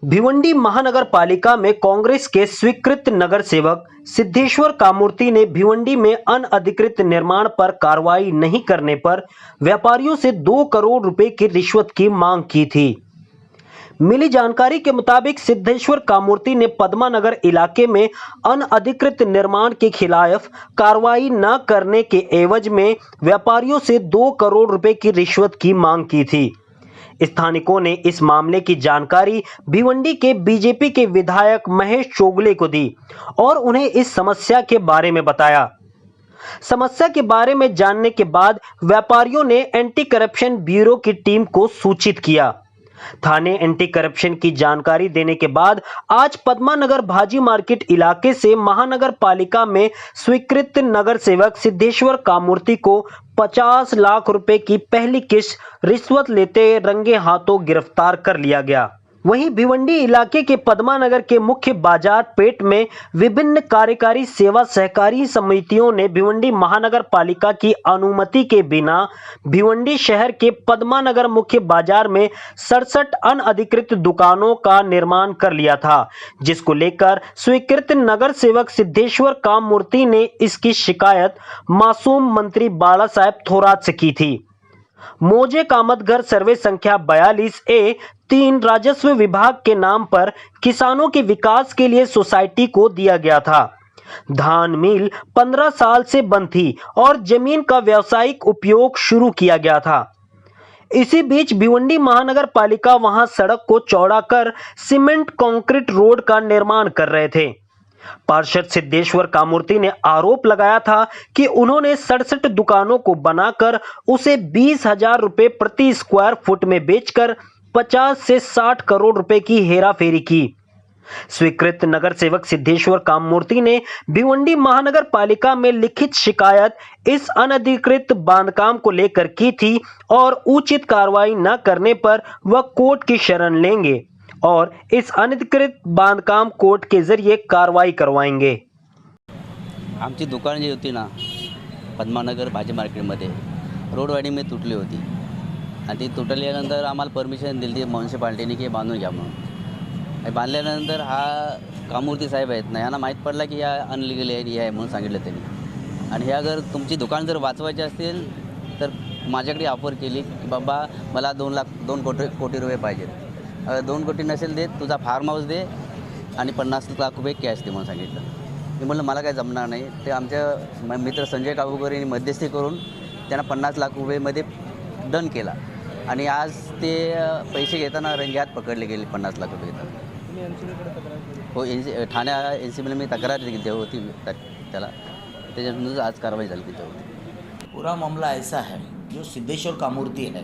भिवंडी महानगर पालिका में कांग्रेस के स्वीकृत नगर सेवक सिद्धेश्वर कामूर्ति ने भिवंडी में अनधिकृत निर्माण पर कार्रवाई नहीं करने पर व्यापारियों से 2 करोड़ रुपए की रिश्वत की मांग की थी। मिली जानकारी के मुताबिक सिद्धेश्वर कामूर्ति ने पद्मा नगर इलाके में अनधिकृत निर्माण के खिलाफ कार्रवाई न करने के एवज में व्यापारियों से 2 करोड़ रुपए की रिश्वत की मांग की थी। स्थानिकों ने इस मामले की जानकारी भिवंडी के बीजेपी के विधायक महेश चोगले को दी और उन्हें इस समस्या के बारे में बताया। समस्या के बारे में जानने के बाद व्यापारियों ने एंटी करप्शन ब्यूरो की टीम को सूचित किया। थाने एंटी करप्शन की जानकारी देने के बाद आज पद्मा नगर भाजी मार्केट इलाके से महानगर पालिका में स्वीकृत नगर सेवक सिद्धेश्वर कामूर्ति को 50 लाख रुपए की पहली किस्त रिश्वत लेते रंगे हाथों गिरफ्तार कर लिया गया। वहीं भिवंडी इलाके के पद्मा नगर के मुख्य बाजार पेट में विभिन्न कार्यकारी सेवा सहकारी समितियों ने भिवंडी महानगर पालिका की अनुमति के बिना भिवंडी शहर के पद्मा नगर मुख्य बाजार में 67 अनधिकृत दुकानों का निर्माण कर लिया था, जिसको लेकर स्वीकृत नगर सेवक सिद्धेश्वर कामूर्ति ने इसकी शिकायत मासूम मंत्री बाला साहेब थोरात से की थी। मोजे कामतघर सर्वे संख्या 42A3 राजस्व विभाग के नाम पर किसानों के विकास के लिए सोसाइटी को दिया गया था। धान मिल 15 साल से बंद थी और जमीन का व्यावसायिक उपयोग शुरू किया गया था। इसी बीच भिवंडी महानगर पालिका वहां सड़क को चौड़ा कर सीमेंट कंक्रीट रोड का निर्माण कर रहे थे। पार्षद सिद्धेश्वर कामूर्ति ने आरोप लगाया था कि उन्होंने 67 दुकानों को बनाकर उसे 20,000 रुपए प्रति स्क्वायर फुट में बेचकर 50 से 60 करोड़ रुपए की हेराफेरी की। स्वीकृत नगर सेवक सिद्धेश्वर कामूर्ति ने भिवंडी महानगर पालिका में लिखित शिकायत इस अनधिकृत बांधकाम को लेकर की थी और उचित कार्रवाई न करने पर वह कोर्ट की शरण लेंगे और इस अनधिकृत बांधकाम कोर्ट के जरिए कार्रवाई करवाएंगे। आमची दुकान जी होती ना पद्मानगर भाजी मार्केटमध्ये रोड वायडिंगमध्ये तुटली होती आणि ती तुटल्यानंतर आम्हाला परमिशन दिली म्युन्सिपाल्टीने की बांधून घ्या म्हणून। बांधल्यानंतर हा कामूर्ती साहेब आहेत ना, यांना माहीत पडला की या अनलिगल एरिया आहे म्हणून सांगितलं त्यांनी। आणि हे अगर तुमची दुकान जर वाचवायची असतील तर माझ्याकडे ऑफर केली की बाबा मला 2 कोटी रुपये पाहिजेत। 2 कोटी नसेल देत तुझा फार्म हाऊस दे आणि 50 लाख रुपये कॅश दे म्हणून सांगितलं। मी म्हणलं मला काय जमणार नाही। ते आमच्या मित्र संजय काबूकर यांनी मध्यस्थी करून त्यांना 50 लाख रुपयेमध्ये डन केला आणि आज ते पैसे घेताना रंगेहात पकडले गेले 50 लाख रुपये घेताना। हो, ठाण्या NCBला मी तक्रार दिली होती त्याला, त्याच्यानंतर आज कारवाई झाली त्याच्यावर। पूरा मामला ऐसा है, जो सिद्धेश्वर कामूर्ति है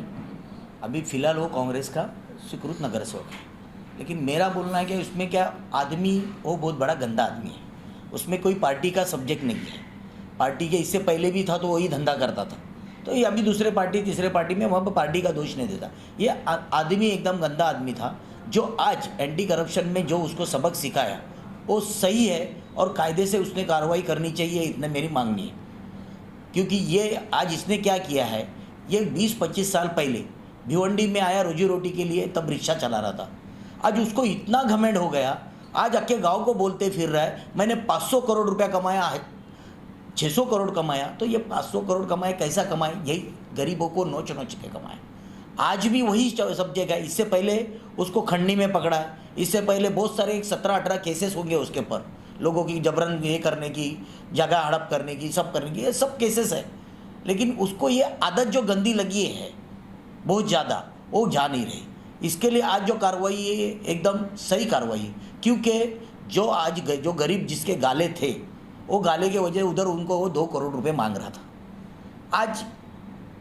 अभी फ़िलहाल वो कांग्रेस का स्वीकृत नगर सेवक है, लेकिन मेरा बोलना है कि उसमें क्या आदमी वो बहुत बड़ा गंदा आदमी है। उसमें कोई पार्टी का सब्जेक्ट नहीं है। पार्टी के इससे पहले भी था तो वही धंधा करता था, तो ये अभी दूसरे पार्टी तीसरे पार्टी में वहाँ पर पार्टी का दोष नहीं देता। ये आदमी एकदम गंदा आदमी था, जो आज एंटी करप्शन में जो उसको सबक सिखाया वो सही है और कायदे से उसने कार्रवाई करनी चाहिए, इतने मेरी मांगनी है। क्योंकि ये आज इसने क्या किया है, ये 20-25 साल पहले भिवंडी में आया रोजी रोटी के लिए, तब रिक्शा चला रहा था। आज उसको इतना घमंड हो गया, आज अक्के गांव को बोलते फिर रहा है मैंने 500 करोड़ रुपया कमाया है, 600 करोड़ कमाया। तो ये 500 करोड़ कमाए कैसा कमाए, यही गरीबों को नोच नोच के कमाए। आज भी वही सब्जेक्ट है। इससे पहले उसको खंडनी में पकड़ा है, इससे पहले बहुत सारे 17-18 केसेस होंगे उसके ऊपर, लोगों की जबरन ये करने की, जगह हड़प करने की, सब करने की, ये सब केसेस है। लेकिन उसको ये आदत जो गंदी लगी है बहुत ज़्यादा, वो जा नहीं रही। इसके लिए आज जो कार्रवाई है एकदम सही कार्रवाई है, क्योंकि जो आज जो गरीब जिसके गाले थे, वो गाले के वजह उधर उनको वो 2 करोड़ रुपए मांग रहा था। आज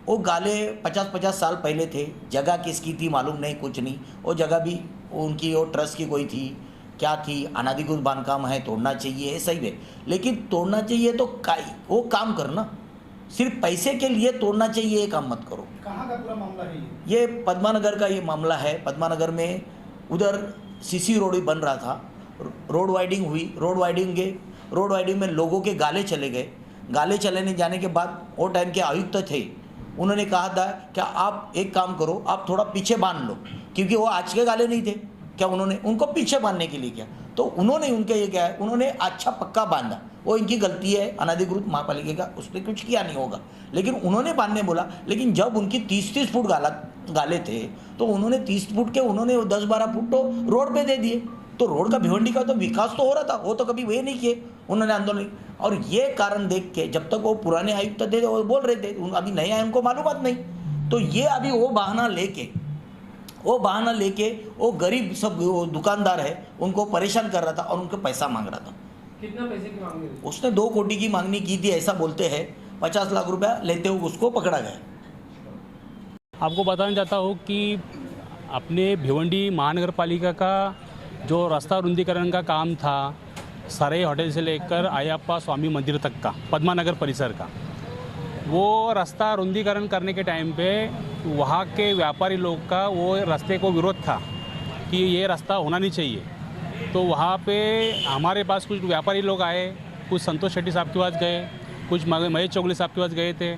वो गाले 50-50 साल पहले थे, जगह किसकी थी मालूम नहीं, कुछ नहीं। वो जगह भी उनकी वो ट्रस्ट की कोई थी, क्या थी, अनाधिकृत बांधकाम है, तोड़ना चाहिए, सही है। लेकिन तोड़ना चाहिए तो वो काम करना, सिर्फ पैसे के लिए तोड़ना चाहिए ये काम मत करो। कहाँ का पूरा मामला है ये पद्मानगर का ये मामला है। पद्मानगर में उधर CC रोड ही बन रहा था, रोड वाइडिंग हुई, रोड वाइडिंग में लोगों के गाले चले गए। गाले चलने जाने के बाद वो टाइम के आयुक्त थे, उन्होंने कहा था कि आप एक काम करो, आप थोड़ा पीछे बांध लो, क्योंकि वो आज के गाले नहीं थे, क्या उन्होंने उनको पीछे बांधने के लिए किया, तो उन्होंने उनके ये क्या है, उन्होंने अच्छा पक्का बांधा, वो इनकी गलती है अनधिकृत महापालिका का, उसने कुछ किया नहीं होगा, लेकिन उन्होंने बांधने बोला। लेकिन जब उनकी 30-30 फुट गाले थे तो उन्होंने 30 फुट के उन्होंने 10-12 फुट तो रोड पे दे दिए। तो रोड का भिवंडी का तो विकास तो हो रहा था, वो तो कभी वे नहीं किए उन्होंने आंदोलन। और ये कारण देख के जब तक वो पुराने आयुक्त थे वो बोल रहे थे, अभी नए आए उनको मालूमात नहीं, तो ये अभी वो बहाना लेके वो गरीब सब वो दुकानदार है उनको परेशान कर रहा था और उनको पैसा मांग रहा था। कितना पैसे की मांग रही? उसने 2 कोटी की मांगनी की थी ऐसा बोलते हैं। 50 लाख रुपया लेते हुए उसको पकड़ा गया। आपको बताना चाहता हूँ कि अपने भिवंडी महानगर पालिका का जो रास्ता रुंदीकरण का काम था, सराय होटल से लेकर अयप्पा स्वामी मंदिर तक का पद्मानगर परिसर का, वो रास्ता रुंदीकरण करने के टाइम पे वहाँ के व्यापारी लोग का वो रास्ते को विरोध था कि ये रास्ता होना नहीं चाहिए। तो वहाँ पे हमारे पास कुछ व्यापारी लोग आए, कुछ संतोष शेट्टी साहब के पास गए, कुछ महेश चौगले साहब के पास गए थे।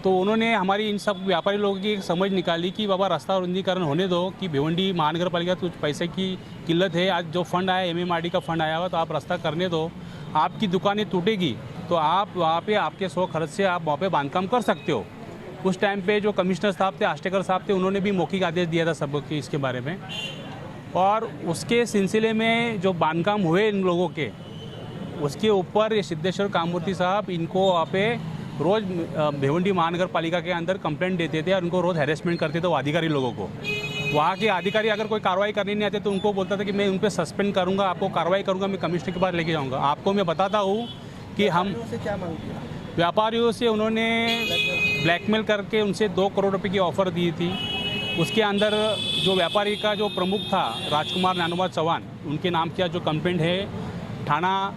तो उन्होंने हमारी इन सब व्यापारी लोगों की समझ निकाली कि बाबा रास्ता रुंदीकरण होने दो, कि भिवंडी महानगर पालिका कुछ पैसे की किल्लत है, आज जो फंड आया MMRD का फंड आया हुआ, तो आप रास्ता करने दो, आपकी दुकानें टूटेगी तो आप वहाँ पे आपके 100 खर्च से आप वहाँ पे बांधकाम कर सकते हो। उस टाइम पे जो कमिश्नर साहब थे, आष्टेकर साहब थे, उन्होंने भी मौखिक आदेश दिया था सबको इसके बारे में। और उसके सिलसिले में जो बांधकाम हुए इन लोगों के, उसके ऊपर ये सिद्धेश्वर कामूर्ति साहब इनको वहाँ पे रोज़ भिवंडी महानगर पालिका के अंदर कंप्लेंट देते थे और उनको रोज़ हैरेसमेंट करते थे वो अधिकारी लोगों को। वहाँ के अधिकारी अगर कोई कार्रवाई करने नहीं आते तो उनको बोलता था कि मैं उन पर सस्पेंड करूँगा, आपको कार्रवाई करूँगा, मैं कमिश्नर के पास लेके जाऊँगा। आपको मैं बताता हूँ कि हम व्यापारियों से उन्होंने ब्लैकमेल करके उनसे 2 करोड़ रुपए की ऑफ़र दी थी। उसके अंदर जो व्यापारी का जो प्रमुख था राजकुमार ज्ञानोबा चौहान, उनके नाम का जो कंप्लेंट है थाना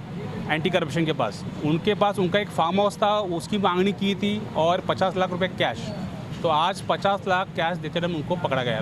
एंटी करप्शन के पास, उनके पास उनका एक फार्म हाउस था, उसकी मांगनी की थी और 50 लाख रुपए कैश। तो आज 50 लाख कैश देते हुए उनको पकड़ा गया।